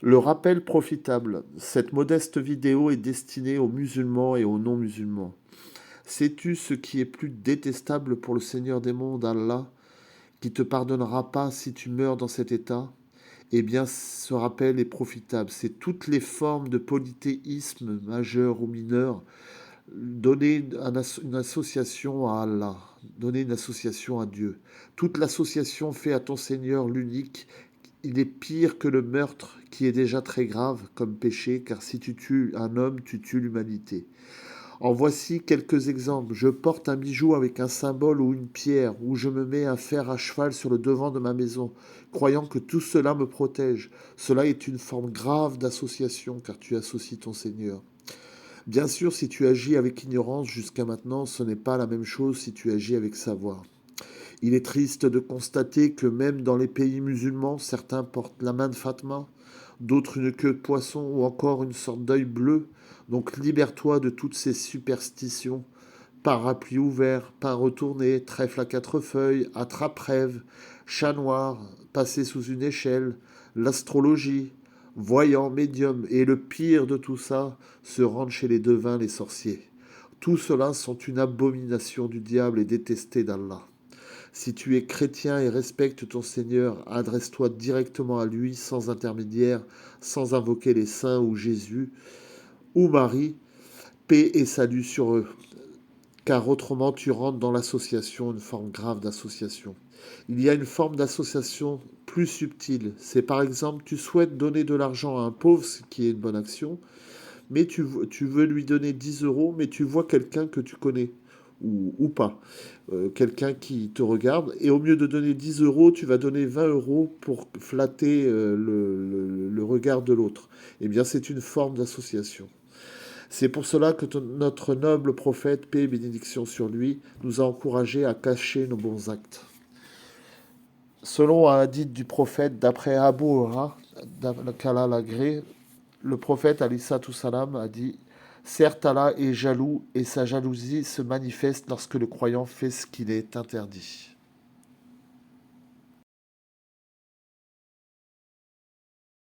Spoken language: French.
Le rappel profitable. Cette modeste vidéo est destinée aux musulmans et aux non-musulmans. Sais-tu ce qui est plus détestable pour le Seigneur des mondes, Allah, qui te pardonnera pas si tu meurs dans cet état? Eh bien, ce rappel est profitable. C'est toutes les formes de polythéisme, majeur ou mineur. Donner une association à Allah, donner une association à Dieu. Toute l'association fait à ton Seigneur l'unique. Il est pire que le meurtre, qui est déjà très grave comme péché, car si tu tues un homme, tu tues l'humanité. En voici quelques exemples. Je porte un bijou avec un symbole ou une pierre, ou je me mets un fer à cheval sur le devant de ma maison, croyant que tout cela me protège. Cela est une forme grave d'association, car tu associes ton Seigneur. Bien sûr, si tu agis avec ignorance jusqu'à maintenant, ce n'est pas la même chose si tu agis avec savoir. Il est triste de constater que même dans les pays musulmans, certains portent la main de Fatma, d'autres une queue de poisson ou encore une sorte d'œil bleu. Donc libère-toi de toutes ces superstitions. Parapluie ouvert, pain retourné, trèfle à quatre feuilles, attrape-rêve, chat noir, passer sous une échelle, l'astrologie, voyant, médium, et le pire de tout ça, se rendre chez les devins, les sorciers. Tout cela sont une abomination du diable et détestés d'Allah. Si tu es chrétien et respectes ton Seigneur, adresse-toi directement à lui sans intermédiaire, sans invoquer les saints ou Jésus ou Marie, paix et salut sur eux, car autrement tu rentres dans l'association, une forme grave d'association. Il y a une forme d'association plus subtile. C'est par exemple, tu souhaites donner de l'argent à un pauvre, ce qui est une bonne action, mais tu veux lui donner 10 euros, mais tu vois quelqu'un que tu connais, ou pas, quelqu'un qui te regarde, et au lieu de donner 10 euros, tu vas donner 20 euros pour flatter le regard de l'autre. Eh bien, c'est une forme d'association. C'est pour cela que notre noble prophète, paix et bénédiction sur lui, nous a encouragés à cacher nos bons actes. Selon un hadith du prophète, d'après Abu Huraira, qu'Allah l'agrée, le prophète salam a dit: certes, Allah est jaloux et sa jalousie se manifeste lorsque le croyant fait ce qu'il est interdit.